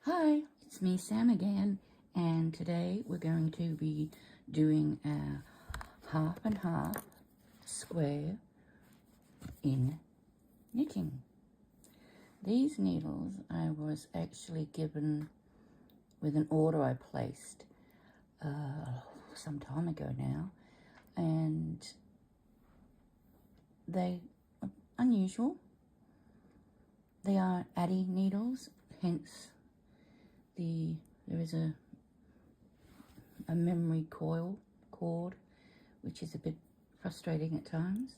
Hi, it's me Sam again, and today we're going to be doing a half and half square in knitting. These needles I was actually given with an order I placed some time ago now, and they are unusual. They are Addy needles, hence there is a memory cord, which is a bit frustrating at times.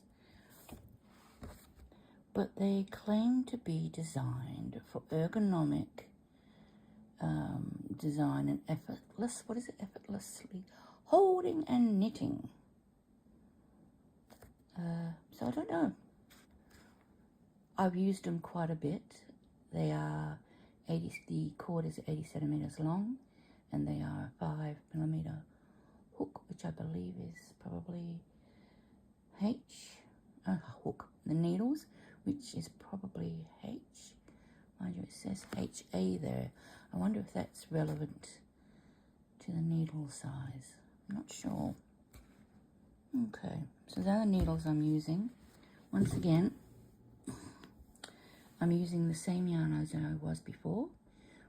But they claim to be designed for ergonomic design and effortlessly holding and knitting. So I don't know. I've used them quite a bit. They are the cord is 80 centimeters long, and they are a 5mm hook, which I believe is probably hook. The needles, which is probably H. Mind you, it says HA there. I wonder if that's relevant to the needle size. I'm not sure. Okay, so they're the needles I'm using. Once again, I'm using the same yarn as I was before,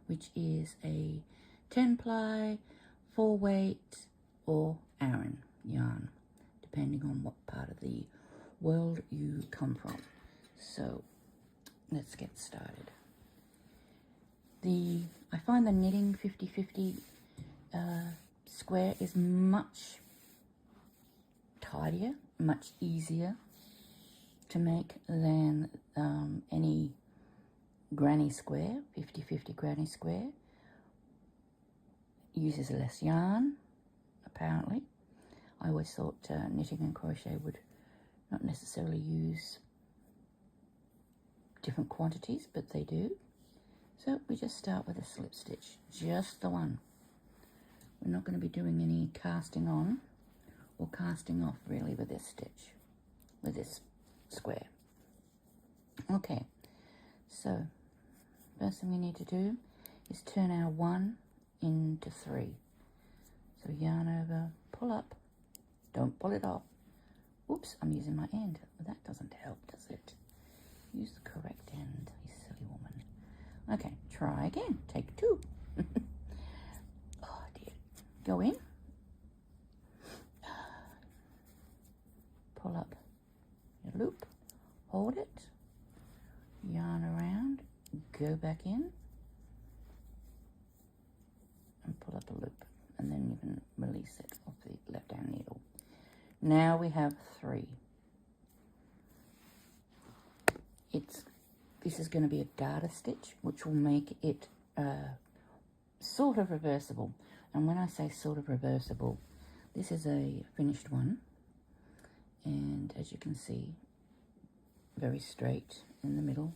which is a 10-ply, 4-weight, or Aran yarn, depending on what part of the world you come from. So let's get started. I find the knitting 50-50 square is much tidier, much easier to make than any granny square. 50-50 granny square uses less yarn, apparently. I always thought knitting and crochet would not necessarily use different quantities, but they do. So we just start with a slip stitch, just the one. We're not going to be doing any casting on or casting off really with this stitch, with this square. Okay, so first thing we need to do is turn our 1 into 3. So yarn over, pull up, don't pull it off. Oops, I'm using my end, but that doesn't help, does it? Use the correct end, you silly woman. Okay, try again, take 2. Oh dear, go in, pull up your loop, hold it, yarn around, go back in, and pull up a loop, and then you can release it off the left hand needle. Now we have 3. This is going to be a garter stitch, which will make it sort of reversible. And when I say sort of reversible, this is a finished one, and as you can see, very straight in the middle,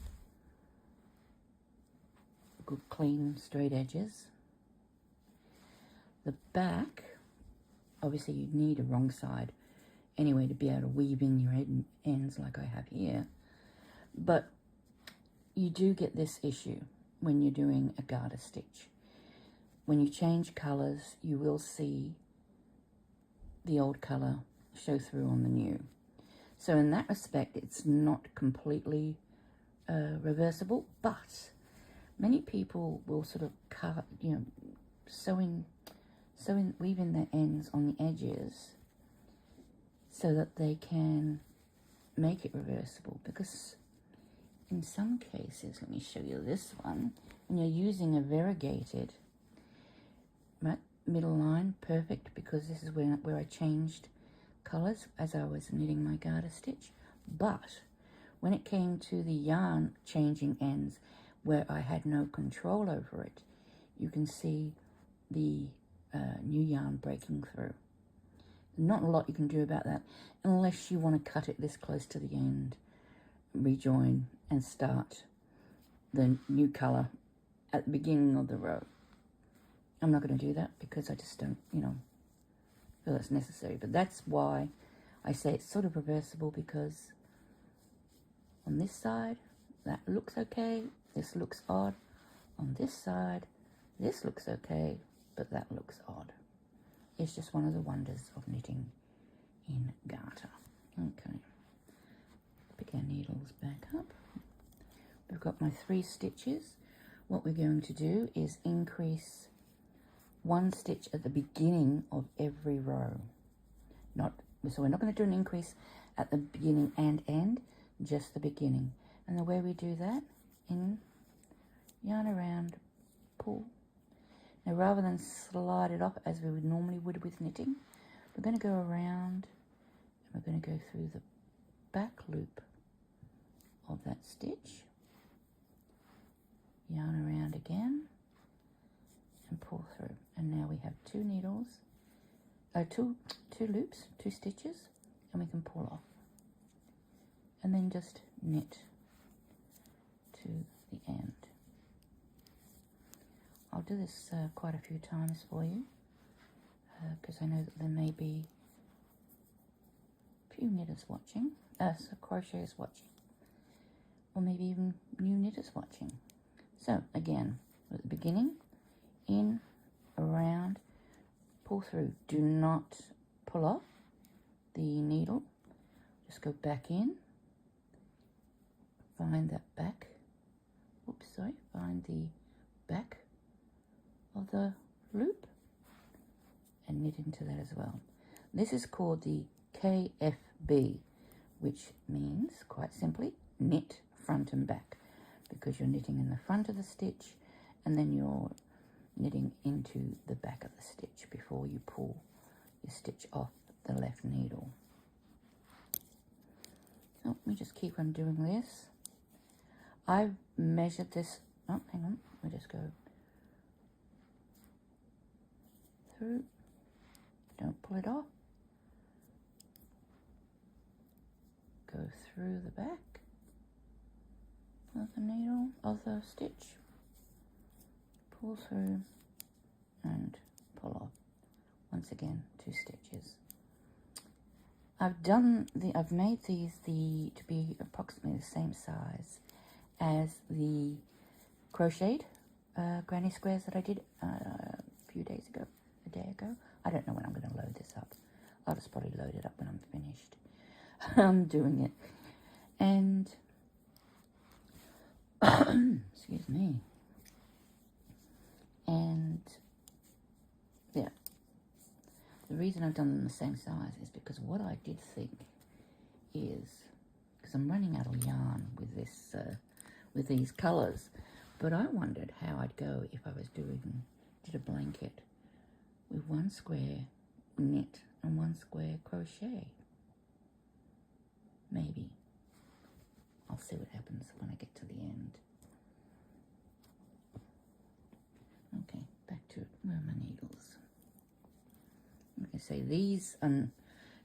good clean straight edges. The back, obviously you need a wrong side anyway to be able to weave in your ends like I have here, but you do get this issue when you're doing a garter stitch. When you change colours, you will see the old colour show through on the new. So in that respect, it's not completely reversible, but many people will sort of cut, weaving their ends on the edges so that they can make it reversible, because in some cases, let me show you this one, when you're using a variegated middle line, perfect, because this is where I changed colours as I was knitting my garter stitch. But when it came to the yarn changing ends where I had no control over it, you can see the new yarn breaking through. Not a lot you can do about that unless you want to cut it this close to the end, rejoin and start the new colour at the beginning of the row. I'm not going to do that because I just don't, feel it's necessary. But that's why I say it's sort of reversible, because on this side, that looks okay. This looks odd. On this side, This looks okay, but that looks odd. It's just one of the wonders of knitting in garter. Okay, pick our needles back up. We've got my 3 stitches. What we're going to do is increase 1 stitch at the beginning of every row. So we're not going to do an increase at the beginning and end, just the beginning. And the way we do that, in, yarn around, pull. Now rather than slide it off as we would normally would with knitting, we're going to go around and we're going to go through the back loop of that stitch, yarn around again and pull through. And now we have 2 needles, two loops, 2 stitches, and we can pull off. And then just knit to the end. I'll do this quite a few times for you because I know that there may be a few knitters watching, crocheters watching, or maybe even new knitters watching. So again, at the beginning, in, around, pull through. Do not pull off the needle. Just go back in, find that back, find the back of the loop and knit into that as well. This is called the KFB, which means, quite simply, knit front and back, because you're knitting in the front of the stitch and then you're knitting into the back of the stitch before you pull your stitch off the left needle. So we just keep on doing this. I've measured this, oh hang on, we'll just go through, don't pull it off, go through the back of the needle, of the stitch, pull through and pull off. Once again, 2 stitches. I've made these to be approximately the same size as the crocheted granny squares that I did a few days ago, a day ago. I don't know when I'm going to load this up. I'll just probably load it up when I'm finished doing it. And excuse me. And yeah, the reason I've done them the same size is because what I did think is, because I'm running out of yarn with this, with these colours, but I wondered how I'd go if I was did a blanket with 1 square knit and 1 square crochet. Maybe. I'll see what happens when I get to the end. Okay, back to it. Where are my needles? Like I say, these are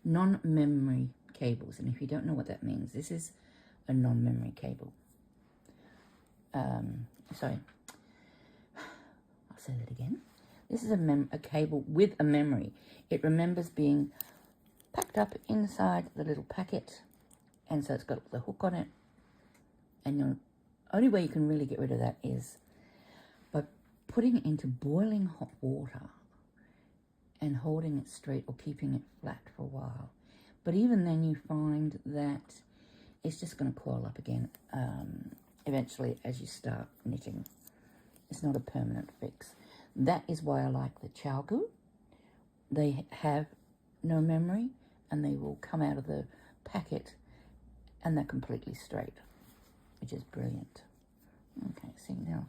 non-memory cables, and if you don't know what that means, this is a non-memory cable. Sorry, I'll say that again. This is a cable with a memory. It remembers being packed up inside the little packet, and so it's got the hook on it, and the only way you can really get rid of that is by putting it into boiling hot water and holding it straight or keeping it flat for a while. But even then you find that it's just going to coil up again eventually as you start knitting. It's not a permanent fix. That is why I like the Chalgu. They have no memory and they will come out of the packet and they're completely straight, which is brilliant. Okay, see now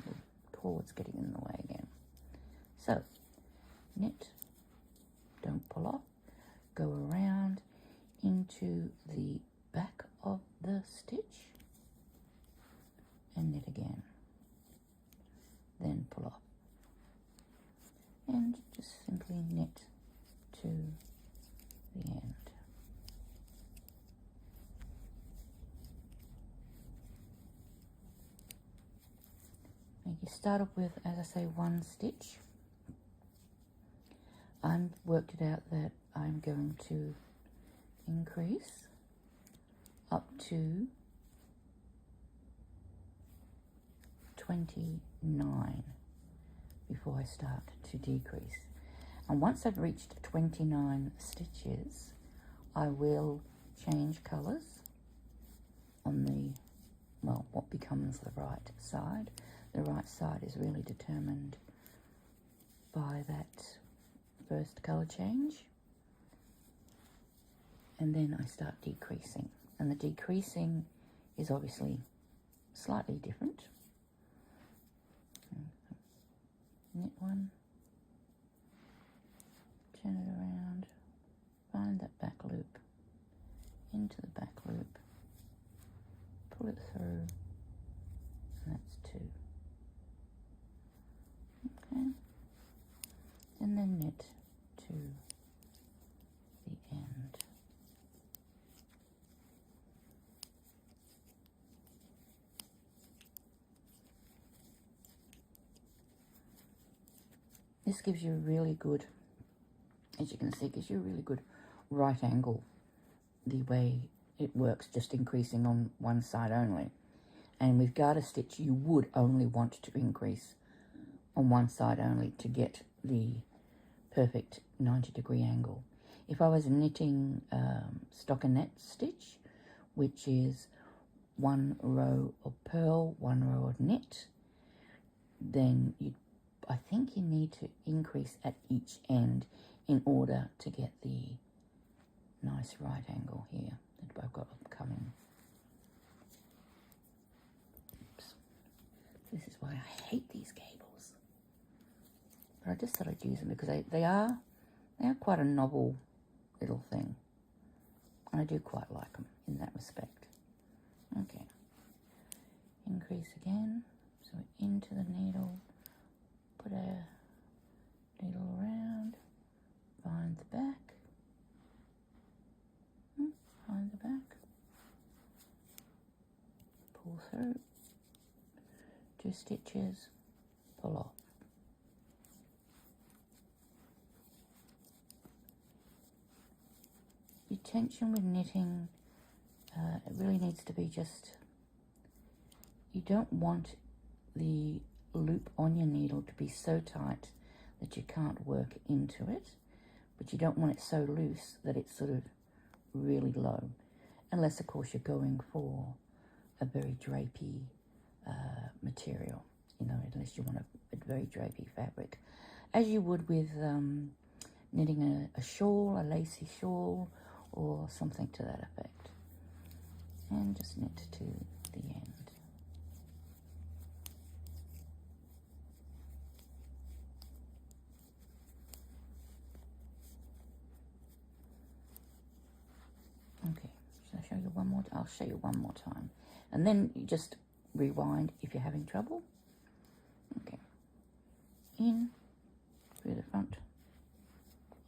the cord's getting in the way again. So, knit, don't pull off, go around into the back of the stitch and knit again, then pull off, and just simply knit to the end. And you start off with, as I say, 1 stitch. I've worked it out that I'm going to increase up to 29. before I start to decrease. And once I've reached 29 stitches, I will change colours on the, well, what becomes the right side. The right side is really determined by that first colour change. And then I start decreasing. And the decreasing is obviously slightly different. Knit one, turn it around, find that back loop, into the back loop, pull it through, and that's 2. Okay, and then knit to the end. This gives you a really good, as you can see, gives you a really good right angle, the way it works, just increasing on one side only. And with garter stitch, you would only want to increase on one side only to get the perfect 90-degree angle. If I was knitting stockinette stitch, which is 1 row of purl, 1 row of knit, then I think you need to increase at each end in order to get the nice right angle here that I've got coming. Oops. This is why I hate these cables. But I just thought I'd use them because they are quite a novel little thing. And I do quite like them in that respect. Okay. Increase again. So into the needle. Put a needle around, find the back, find the back, pull through, 2 stitches, pull off. Your tension with knitting, it really needs to be just, you don't want the loop on your needle to be so tight that you can't work into it, but you don't want it so loose that it's sort of really low, unless of course you're going for a very drapey material, you know, unless you want a very drapey fabric, as you would with knitting a shawl, a lacy shawl, or something to that effect. And just knit to the end. Okay, shall I show you one more? I'll show you one more time. And then you just rewind if you're having trouble. Okay. In through the front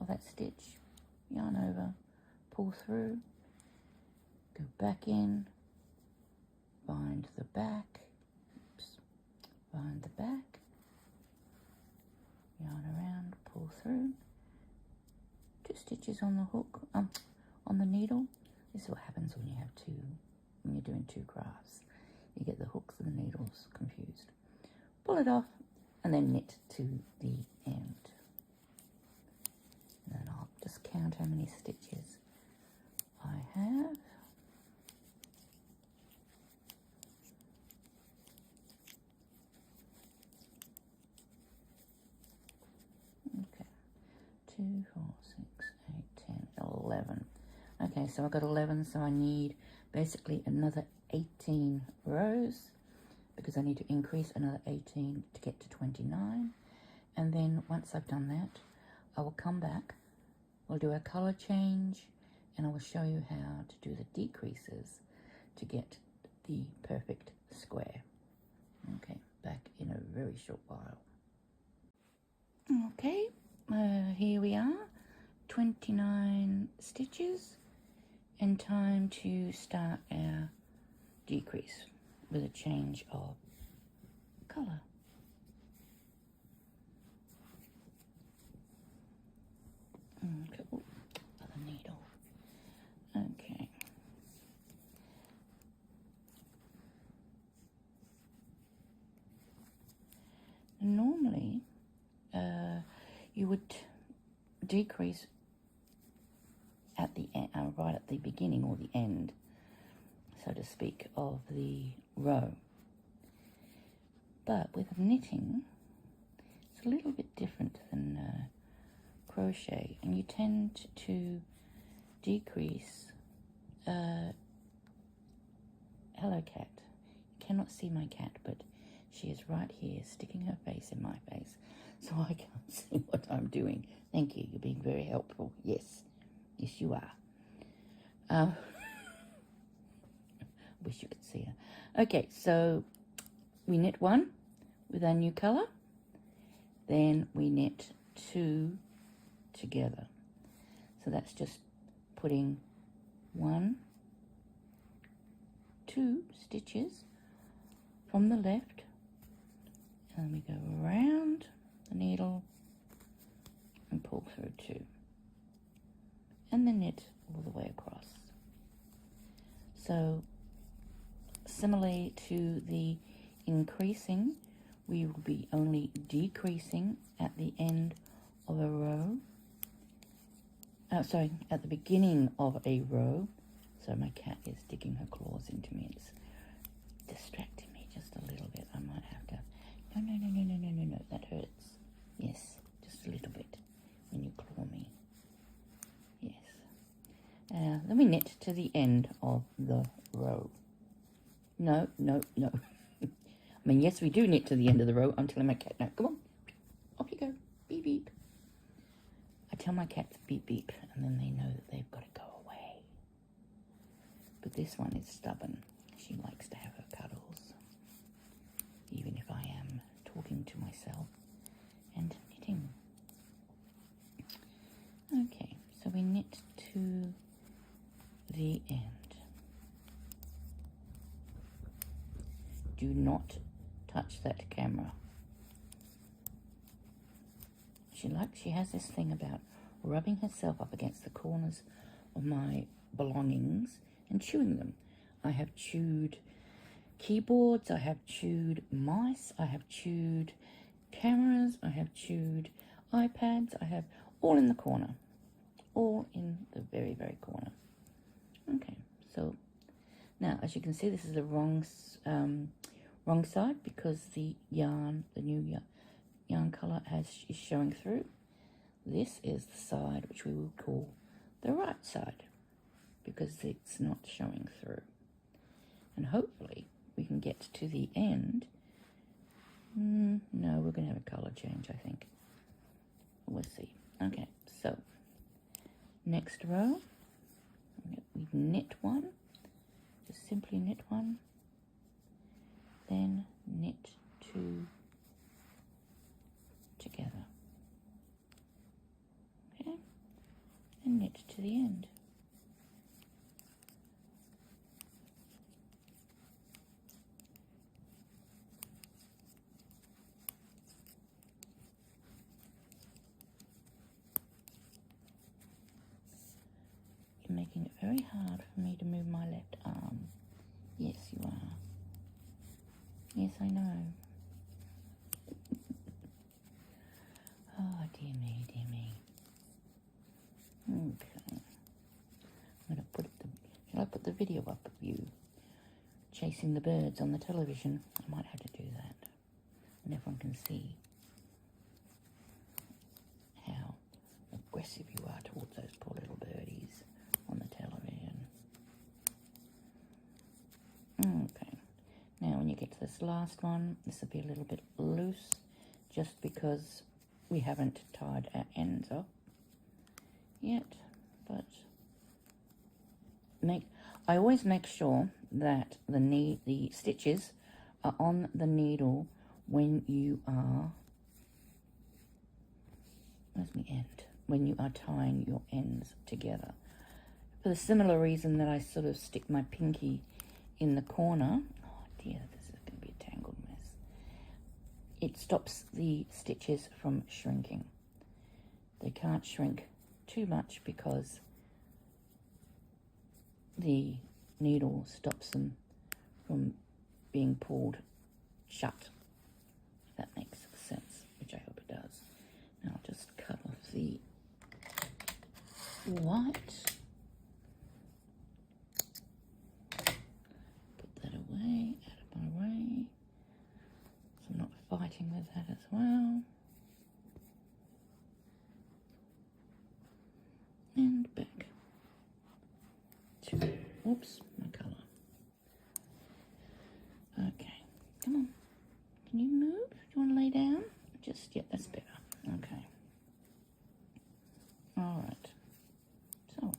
of that stitch, yarn over, pull through, go back in, find the back, find the back, yarn around, pull through, 2 stitches on the hook, on the needle. This is what happens when you're doing 2 crafts. You get the hooks and the needles confused. Pull it off and then knit to the end. And then I'll just count how many stitches I have. Okay, 2, 4, 6, 8, 10, 11. Okay, so I've got 11, so I need basically another 18 rows because I need to increase another 18 to get to 29. And then once I've done that, I will come back, we'll do a colour change, and I will show you how to do the decreases to get the perfect square. Okay, back in a very short while. Okay, here we are, 29 stitches, and time to start our decrease with a change of colour. Okay, oh, other needle. Okay. Normally, would decrease at the end, right at the beginning or the end, so to speak, of the row. But with knitting, it's a little bit different than crochet, and you tend to decrease. Hello, cat. You cannot see my cat, but she is right here, sticking her face in my face, so I can't see what I'm doing. Thank you. You're being very helpful. Yes. Yes, you are. Wish you could see her. Okay, so we knit one with our new colour. Then we knit two together. So that's just putting 1, 2 stitches from the left, and we go around the needle and pull through 2, and then knit all the way across. So similarly to the increasing, we will be only decreasing at the end of a row. At the beginning of a row. So my cat is digging her claws into me. It's distracting me just a little bit. I might have to... No, that hurts. Yes, just a little bit when you claw me. Yes. Then we knit to the end of the row. No. I mean, yes, we do knit to the end of the row. I'm telling my cat, no, come on. Off you go. Beep, beep. I tell my cats beep, beep, and then they know that they've got to go away. But this one is stubborn. She likes to have her cuddles, even if I am talking to myself and knitting. Okay, so we knit to the end. Do not touch that camera. She has this thing about rubbing herself up against the corners of my belongings and chewing them. I have chewed keyboards, I have chewed mice, I have chewed cameras, I have chewed iPads, I have all in the corner. All in the very, very corner. Okay, so now as you can see, this is the wrong side because the yarn, the new yarn colour is showing through. This is the side which we will call the right side because it's not showing through. And hopefully we can get to the end. No, we're going to have a colour change, I think. We'll see. Okay, so next row, we knit one, just simply knit one, then knit two together. Okay, and knit to the end. You're making it very hard for me to move my left arm. Yes, you are. Yes, I know. Oh, dear me, dear me. Okay. I'm going to shall I put the video up of you chasing the birds on the television? I might have to do that. And everyone can see how aggressive you are towards those poor little birdies on the television. Okay. Now when you get to this last one, this will be a little bit loose just because we haven't tied our ends up yet, but I always make sure that the stitches are on the needle when you are, where's my end? When you are tying your ends together. For the similar reason that I sort of stick my pinky in the corner. Oh dear, this is going to be a tangled mess. It stops the stitches from shrinking. They can't shrink too much because the needle stops them from being pulled shut, if that makes sense, which I hope it does. Now I'll just cover white. Put that away, out of my way. So I'm not fighting with that as well. And back to, oops, my colour. Okay, come on. Can you move? Do you want to lay down? Just, yeah, that's better. Okay. All right. So,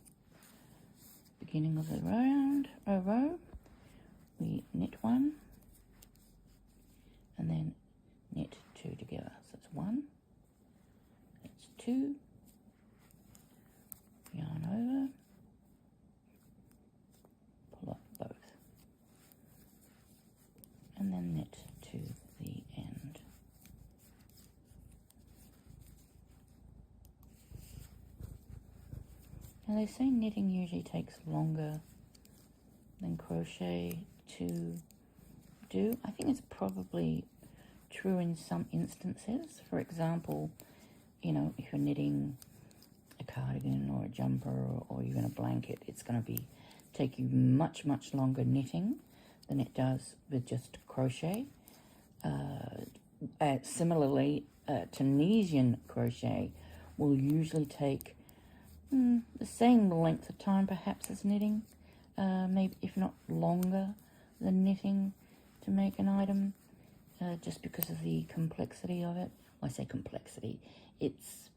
beginning of the row, we knit one, and then knit two together. So it's one, it's two, yarn over, pull up both, and then knit to the end. Now they say knitting usually takes longer than crochet to do. I think it's probably true in some instances. For example, you know, if you're knitting a cardigan or a jumper or even a blanket, it's going to take you much longer knitting than it does with just crochet. Similarly, Tunisian crochet will usually take the same length of time perhaps as knitting, maybe if not longer than knitting to make an item, just because of the complexity of it. Well, I say complexity, it's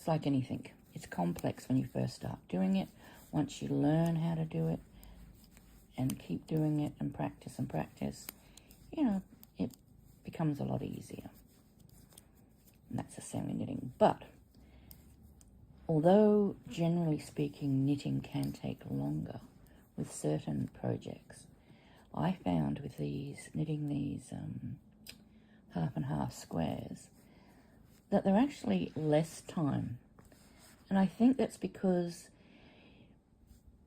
like anything. It's complex when you first start doing it. Once you learn how to do it and keep doing it and practice, you know, it becomes a lot easier. And that's the same with knitting. But although generally speaking knitting can take longer with certain projects, I found with knitting these half and half squares that they're actually less time. And I think that's because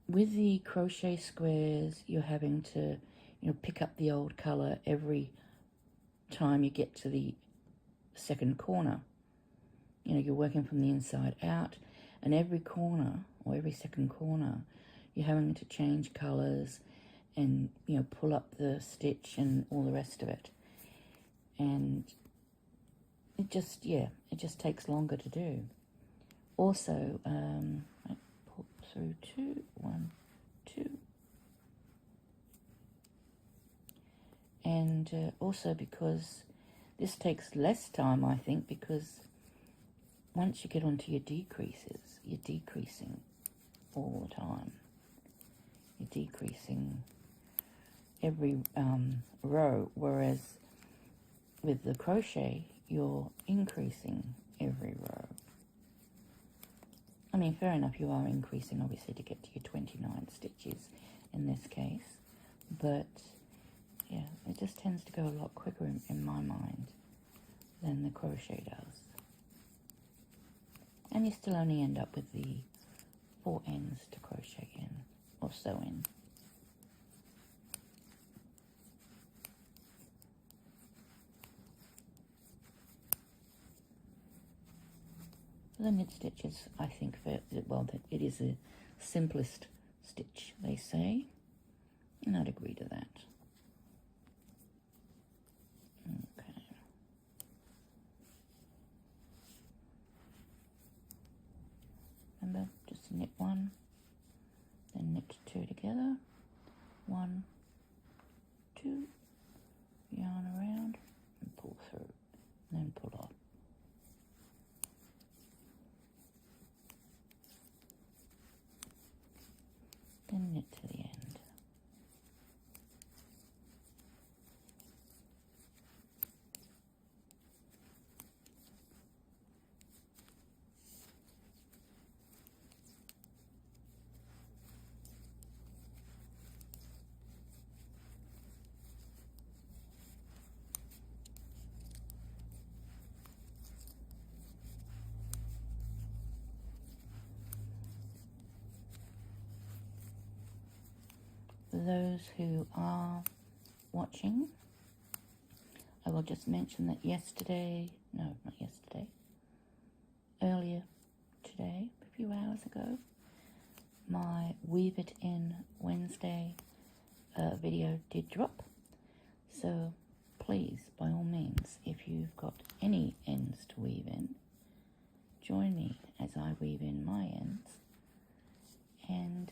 with the crochet squares, you're having to, you know, pick up the old colour every time you get to the second corner. You know, you're working from the inside out, and every corner or every second corner, you're having to change colours and, you know, pull up the stitch and all the rest of it. And it just takes longer to do. Also, I pull through two, 1, 2. And also because this takes less time, I think, because once you get onto your decreases, you're decreasing all the time. You're decreasing every row, whereas with the crochet, you're increasing every row. I mean, fair enough, you are increasing, obviously, to get to your 29 stitches in this case, but yeah, it just tends to go a lot quicker in my mind than the crochet does. And you still only end up with the 4 ends to crochet in, or sew in. The knit stitches, I think, well, it is the simplest stitch, they say, and I'd agree to that. Okay. Remember, just knit one, then knit 2 together, 1, 2, yarn around, and pull through, and then pull off. Then knit to the end. For those who are watching, I will just mention that earlier today, few hours ago, my Weave It In Wednesday video did drop. So please, by all means, if you've got any ends to weave in, join me as I weave in my ends, and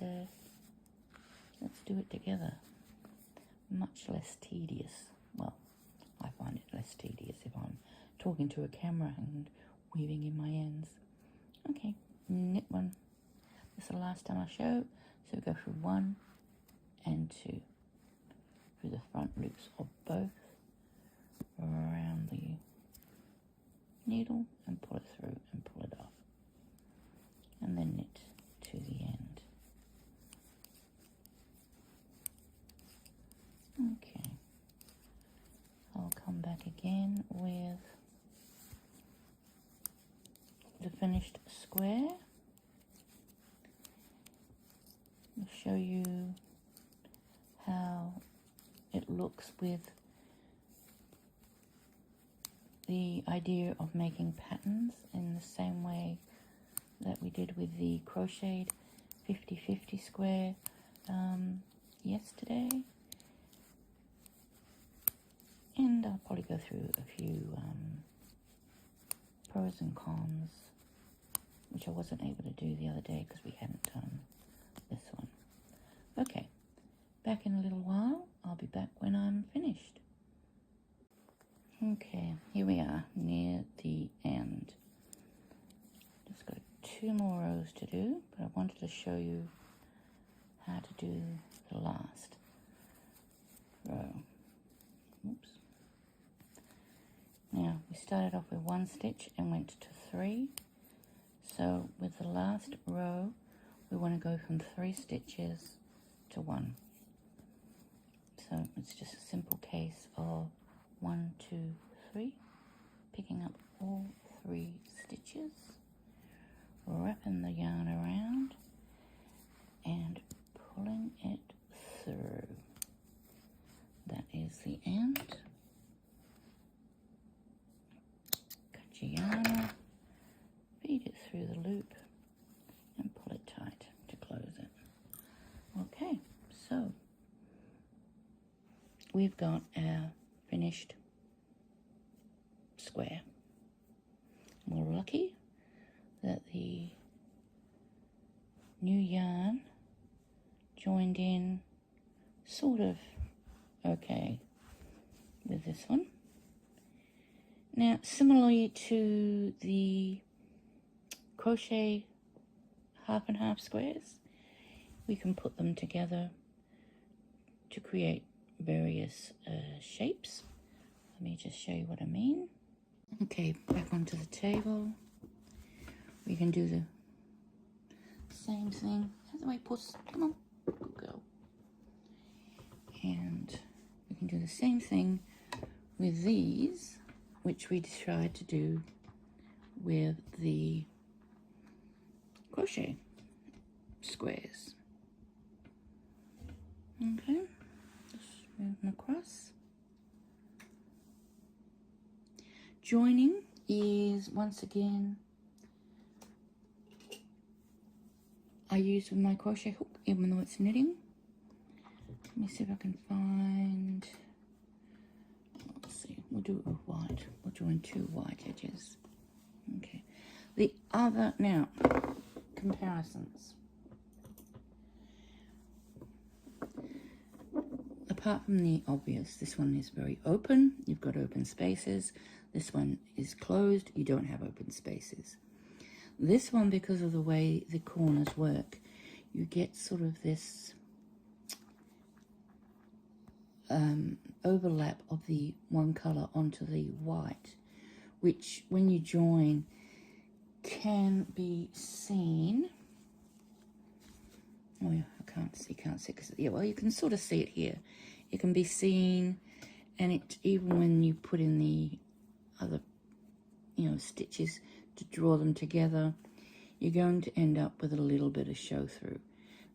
let's do it together. Much less tedious. Well, I find it less tedious if I'm talking to a camera and weaving in my ends. Okay, knit one. This is the last time I show, so we go through 1 and 2 through the front loops of both, around the needle and pull it through and pull it off, and then knit to the end. Okay, I'll come back again with the finished square. I'll show you how it looks with the idea of making patterns in the same way that we did with the crocheted 50-50 square yesterday. And I'll probably go through a few pros and cons, which I wasn't able to do the other day because we hadn't done this one. Okay, back in a little while. I'll be back when I'm finished. Okay, here we are near the end. Just got 2 more rows to do, but I wanted to show you how to do the last row. Oops. Now, we started off with 1 stitch and went to 3. So with the last row, we want to go from 3 stitches to 1. So it's just a simple case of 1, 2, 3, picking up all 3 stitches, wrapping the yarn around and pulling it through. That is the end. Cut your yarn off, feed it through the loop and pull it tight to close it. Okay, so we've got our finished square. We're lucky that the new yarn joined in sort of okay with this one. Now, similarly to the crochet half and half squares, we can put them together to create various shapes. Let me just show you what I mean. Okay, back onto the table. We can do the same thing. Out of the way, puss. Come on, good girl. And we can do the same thing with these, which we tried to do with the crochet squares. Okay, just move them across. Joining is, once again, I use with my crochet hook, even though it's knitting. Let me see if I can find, let's see, we'll do it with white. We'll join 2 white edges. Okay, the other, now, comparisons. Apart from the obvious, this one is very open. You've got open spaces. This one is closed. You don't have open spaces. This one, because of the way the corners work, you get sort of this overlap of the one color onto the white, which when you join can be seen. Oh yeah, I can't see because, yeah, well, you can sort of see it here. It can be seen, and it, even when you put in the other, stitches to draw them together, you're going to end up with a little bit of show through.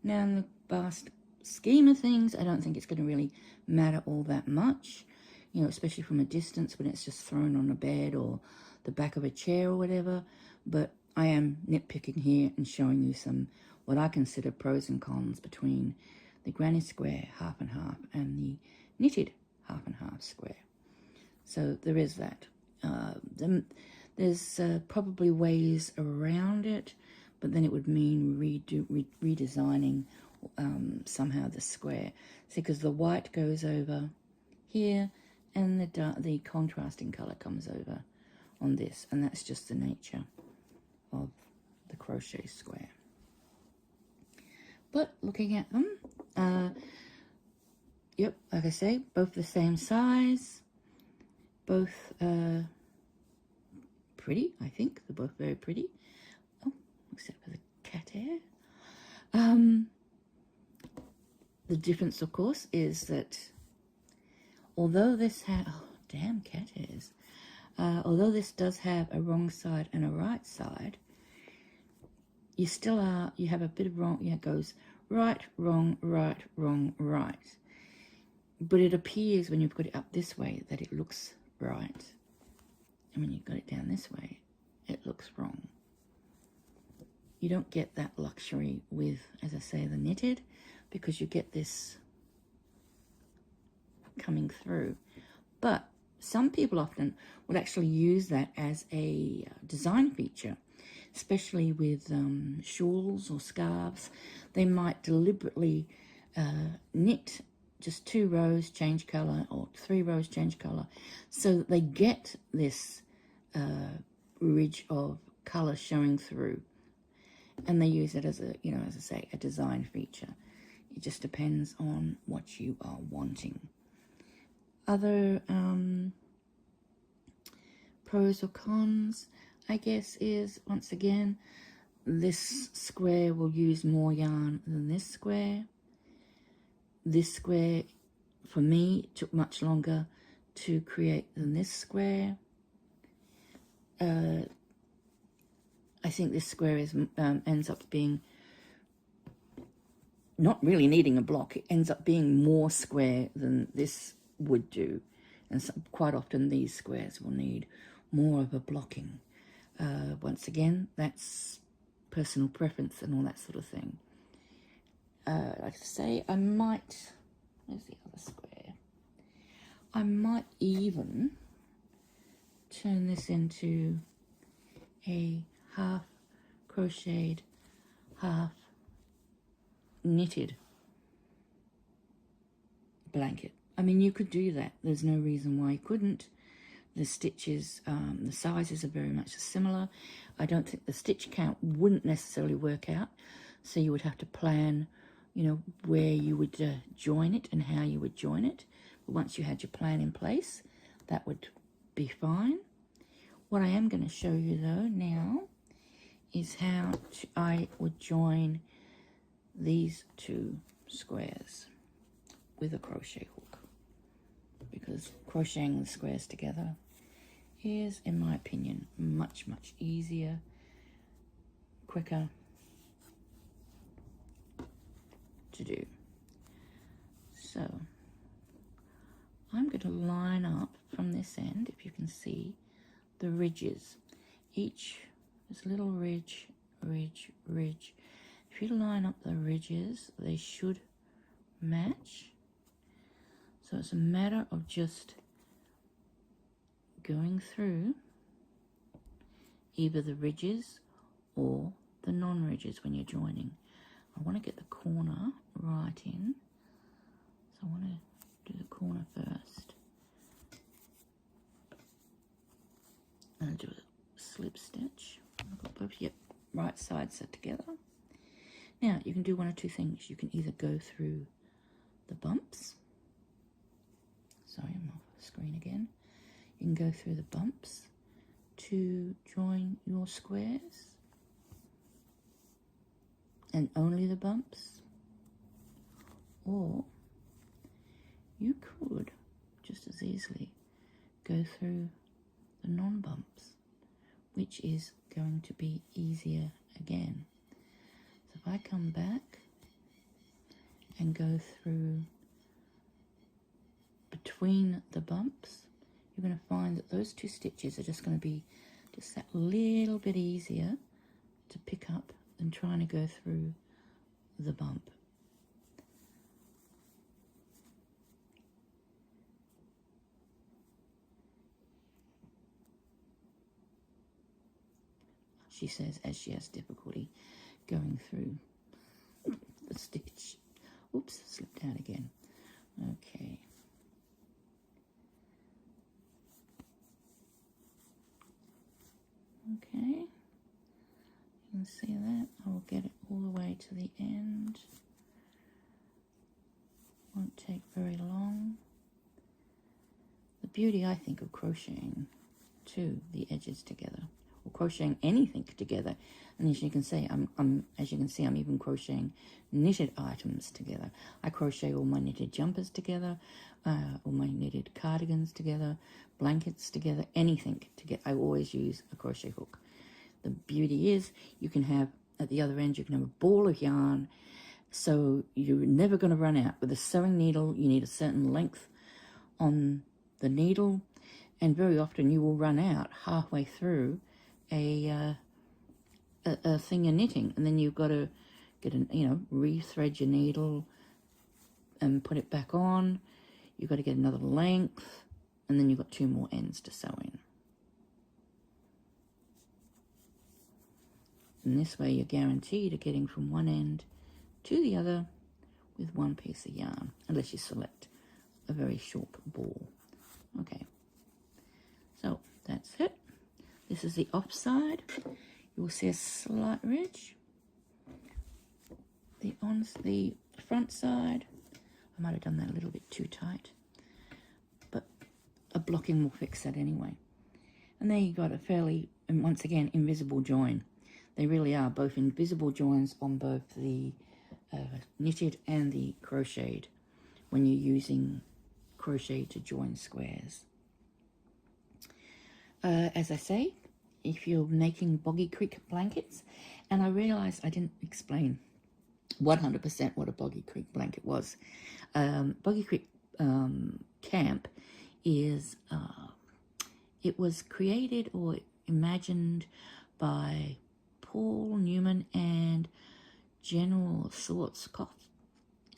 Now, in the vast scheme of things, I don't think it's going to really matter all that much, especially from a distance when it's just thrown on a bed or the back of a chair or whatever. But I am nitpicking here and showing you some what I consider pros and cons between the granny square half and half and the knitted half and half square. So there is that. There's probably ways around it, but then it would mean redesigning somehow the square. See, because the white goes over here and the contrasting color comes over on this, and that's just the nature of the crochet square. But looking at them, yep, like I say, both the same size, both pretty, I think. They're both very pretty. Oh, except for the cat hair. The difference, of course, is that although this has, oh, damn cat hairs. Although this does have a wrong side and a right side, you have a bit of wrong, it goes right, wrong, right, wrong, right. But it appears when you put it up this way that it looks right. And when you've got it down this way, it looks wrong. You don't get that luxury with, as I say, the knitted, because you get this coming through. But some people often would actually use that as a design feature, especially with shawls or scarves. They might deliberately knit just 2 rows, change color, or 3 rows, change color, so that they get this ridge of color showing through. And they use it as a, you know, as I say, a design feature. It just depends on what you are wanting. Other pros or cons, I guess, is, once again, this square will use more yarn than this square. This square, for me, took much longer to create than this square. I think this square is ends up being not really needing a block. It ends up being more square than this would do. And so quite often these squares will need more of a blocking. Once again, that's personal preference and all that sort of thing. Like I say, I might, where's the other square? I might even turn this into a half crocheted, half knitted blanket. I mean, you could do that. There's no reason why you couldn't. The stitches, the sizes are very much similar. I don't think the stitch count wouldn't necessarily work out. So you would have to plan, you know, where you would join it and how you would join it. But once you had your plan in place, that would be fine. What I am going to show you though now is how I would join these 2 squares with a crochet hook, because crocheting the squares together is, in my opinion, much easier, quicker to do. So I'm going to line up from this end, if you can see, the ridges. Each is a little ridge. If you line up the ridges, they should match. So it's a matter of just going through either the ridges or the non-ridges when you're joining. I want to get the corner right in, so I want to do the corner first. And do a slip stitch. I've got both, yep, right sides set together. Now you can do one of 2 things. You can either go through the bumps. Sorry, I'm off the screen again. You can go through the bumps to join your squares, and only the bumps, or you could just as easily go through the non-bumps, which is going to be easier again. So if I come back and go through between the bumps, you're going to find that those 2 stitches are just going to be just that little bit easier to pick up than trying to go through the bump. She says as she has difficulty going through the stitch. Oops, slipped out again. Okay. Okay. You can see that. I will get it all the way to the end. Won't take very long. The beauty, I think, of crocheting too, the edges together, or crocheting anything together. And as you can see, I'm even crocheting knitted items together. I crochet all my knitted jumpers together, all my knitted cardigans together, blankets together, anything together. I always use a crochet hook. The beauty is you can have, at the other end, you can have a ball of yarn, so you're never going to run out. With a sewing needle, you need a certain length on the needle, and very often you will run out halfway through a thing you're knitting, and then you've got to rethread your needle and put it back on. You've got to get another length, and then you've got 2 more ends to sew in. And this way you're guaranteed of getting from one end to the other with one piece of yarn, unless you select a very short ball. Okay, so that's it. This is the off side. You will see a slight ridge. The front side, I might have done that a little bit too tight, but a blocking will fix that anyway. And there you got a fairly, and once again, invisible join. They really are both invisible joins on both the knitted and the crocheted when you're using crochet to join squares. As I say, if you're making Boggy Creek blankets, and I realised I didn't explain 100% what a Boggy Creek blanket was. Boggy Creek Camp is, it was created or imagined by Paul Newman and General Schwarzkopf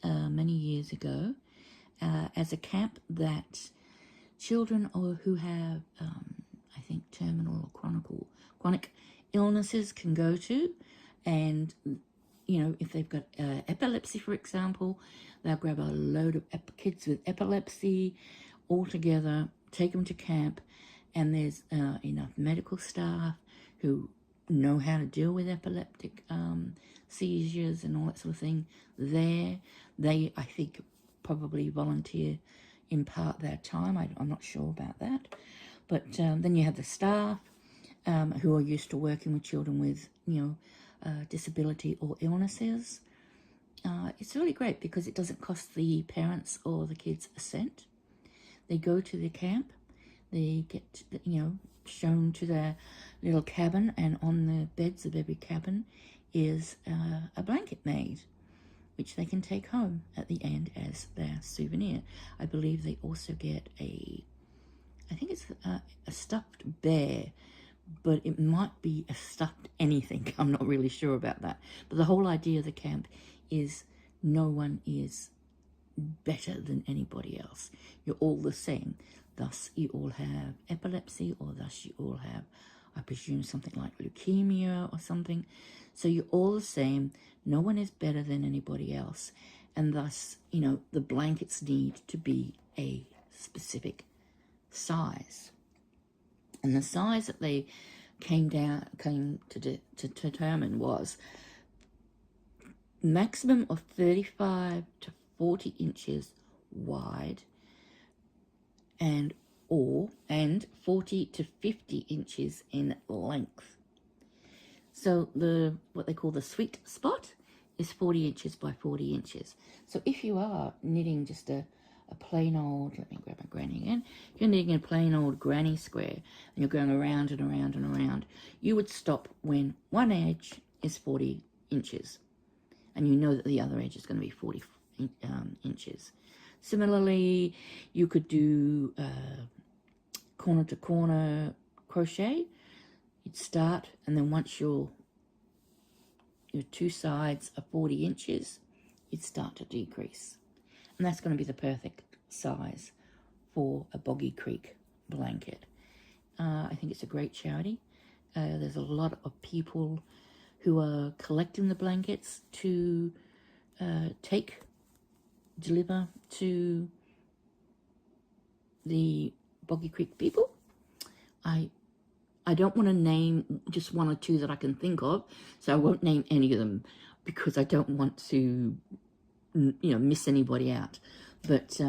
many years ago as a camp that children who have, I think, terminal or chronic illnesses can go to. And, you know, if they've got epilepsy, for example, they'll grab a load of kids with epilepsy all together, take them to camp, and there's enough medical staff who know how to deal with epileptic seizures and all that sort of thing there. They, I think, probably volunteer in part their time. I'm not sure about that. But then you have the staff who are used to working with children with, disability or illnesses. It's really great because it doesn't cost the parents or the kids a cent. They go to the camp, they get, shown to their little cabin, and on the beds of every cabin is a blanket made, which they can take home at the end as their souvenir. I believe they also get I think it's a stuffed bear, but it might be a stuffed anything. I'm not really sure about that. But the whole idea of the camp is no one is better than anybody else. You're all the same. Thus, you all have epilepsy, or thus you all have, I presume, something like leukemia or something. So you're all the same. No one is better than anybody else. And thus, the blankets need to be a specific size. And the size that they came to determine was maximum of 35 to 40 inches wide and 40 to 50 inches in length. So what they call the sweet spot is 40 inches by 40 inches. So if you are knitting just a plain old, let me grab my granny again, if you're knitting a plain old granny square and you're going around and around and around, you would stop when one edge is 40 inches and you know that the other edge is going to be 40 inches. Similarly, you could do corner to corner crochet. You'd start, and then once you're your two sides are 40 inches, you'd start to decrease. And that's going to be the perfect size for a Boggy Creek blanket. I think it's a great charity. There's a lot of people who are collecting the blankets to deliver to the Boggy Creek people. I don't want to name just one or two that I can think of, so I won't name any of them because I don't want to, miss anybody out. But,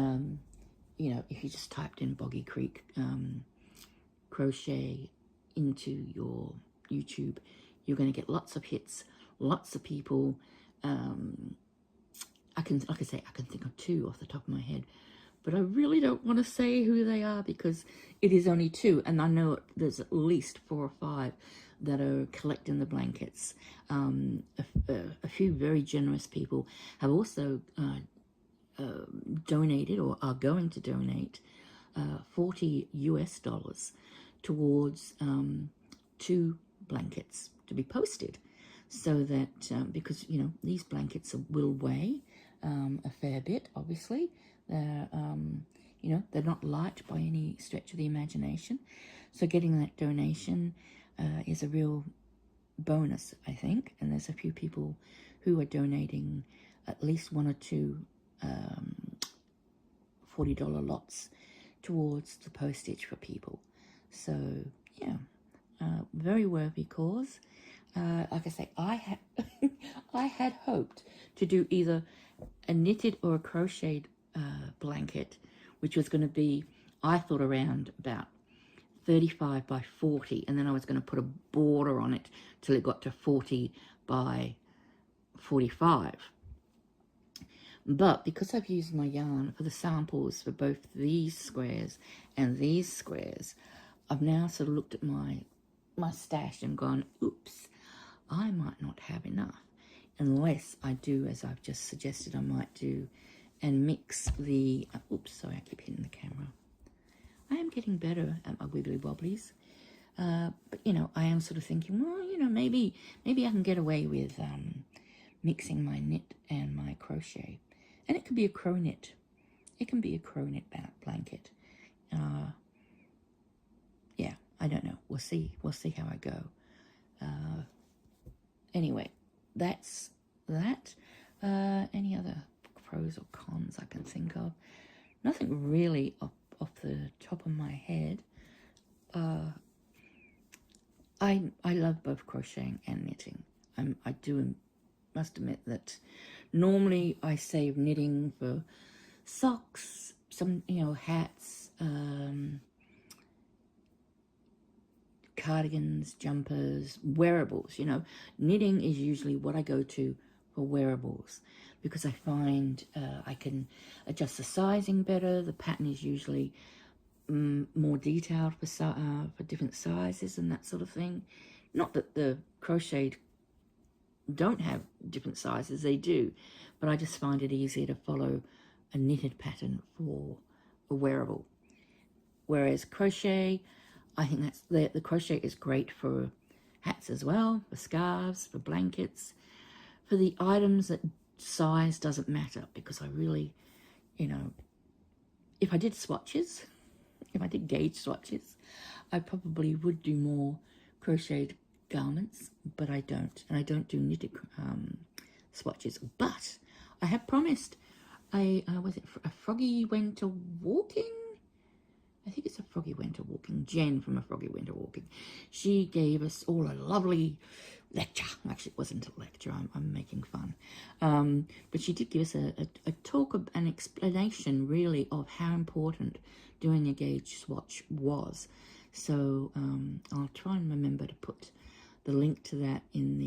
if you just typed in Boggy Creek crochet into your YouTube, you're going to get lots of hits, lots of people. Like I say, I can think of two off the top of my head, but I really don't want to say who they are because it is only two, and I know there's at least 4 or 5 that are collecting the blankets. A few very generous people have also donated or are going to donate $40 US towards 2 blankets to be posted, so that because these blankets will weigh a fair bit. Obviously, they're not light by any stretch of the imagination. So getting that donation is a real bonus, I think. And there's a few people who are donating at least 1 or 2 $40 lots towards the postage for people. So yeah, very worthy cause. Like I say, I had hoped to do either a knitted or a crocheted blanket, which was going to be, I thought, around about 35 by 40, and then I was going to put a border on it till it got to 40 by 45. But because I've used my yarn for the samples for both these squares and these squares, I've now sort of looked at my stash and gone, oops, I might not have enough, unless I do as I've just suggested I might do, and mix the, oops, sorry, I keep hitting the camera. I am getting better at my wibbly wobblies, but I am sort of thinking, well, maybe I can get away with mixing my knit and my crochet, and it could be a crow knit. It can be a crow knit blanket. Yeah, I don't know. We'll see how I go. Anyway, that's that. Any other pros or cons I can think of? Nothing really off the top of my head. I love both crocheting and knitting. I must admit that normally I save knitting for socks, some hats, cardigans, jumpers, wearables. Knitting is usually what I go to for wearables, because I find I can adjust the sizing better. The pattern is usually more detailed for different sizes and that sort of thing. Not that the crocheted don't have different sizes, they do, but I just find it easier to follow a knitted pattern for a wearable. Whereas crochet, I think the crochet is great for hats as well, for scarves, for blankets, for the items that size doesn't matter, because I really, if I did swatches, if I did gauge swatches, I probably would do more crocheted garments, but I don't, and I don't do knitted swatches. But I have promised, was it a Froggy Went a Walking? I think it's a Froggy Went a Walking. Jen from a Froggy Went a Walking. She gave us all a lovely lecture. Actually, it wasn't a lecture. I'm making fun. But she did give us a talk, an explanation, really, of how important doing a gauge swatch was. So I'll try and remember to put the link to that in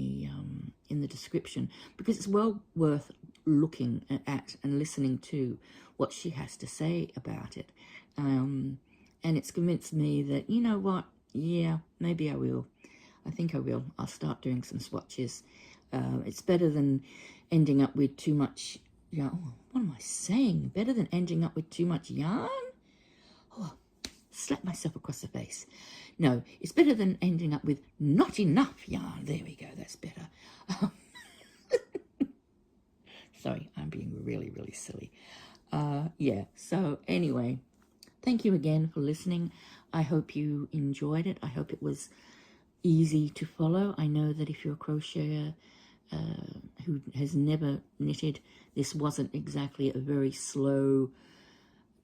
the description, because it's well worth looking at and listening to what she has to say about it. And it's convinced me that, you know what, yeah, maybe I will. I think I will. I'll start doing some swatches. It's better than ending up with too much, what am I saying? Better than ending up with too much yarn? Oh, slap myself across the face. No, it's better than ending up with not enough yarn. There we go, that's better. Sorry, I'm being really, really silly. Yeah, so anyway, thank you again for listening. I hope you enjoyed it. I hope it was easy to follow. I know that if you're a crocheter who has never knitted, this wasn't exactly a very slow,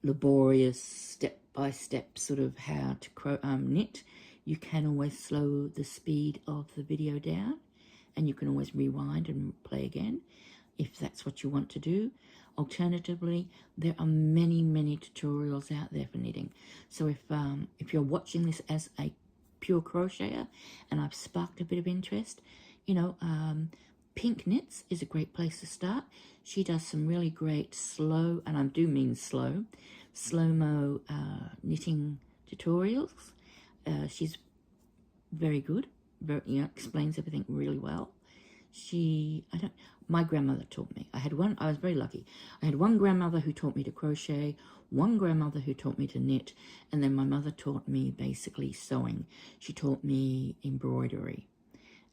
laborious, step-by-step sort of how to knit. You can always slow the speed of the video down, and you can always rewind and play again if that's what you want to do. Alternatively, there are many, many tutorials out there for knitting. So if you're watching this as a pure crocheter and I've sparked a bit of interest, you know, Pink Knits is a great place to start. She does some really great slow, and I do mean slow-mo knitting tutorials. She's very good, explains everything really well. My grandmother taught me. I was very lucky. I had one grandmother who taught me to crochet, one grandmother who taught me to knit, and then my mother taught me basically sewing. She taught me embroidery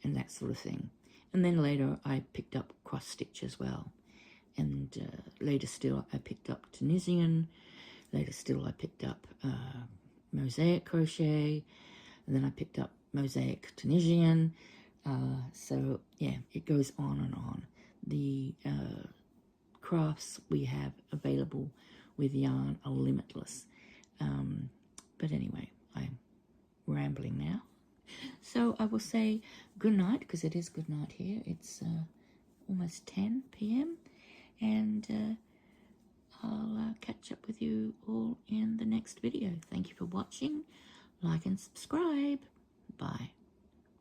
and that sort of thing. And then later I picked up cross stitch as well. And later still I picked up Tunisian. Later still I picked up mosaic crochet. And then I picked up mosaic Tunisian. So yeah, it goes on and on. The crafts we have available with yarn are limitless. But anyway, I'm rambling now. So I will say good night, because it is good night here. It's almost 10 p.m. And I'll catch up with you all in the next video. Thank you for watching. Like and subscribe. Bye.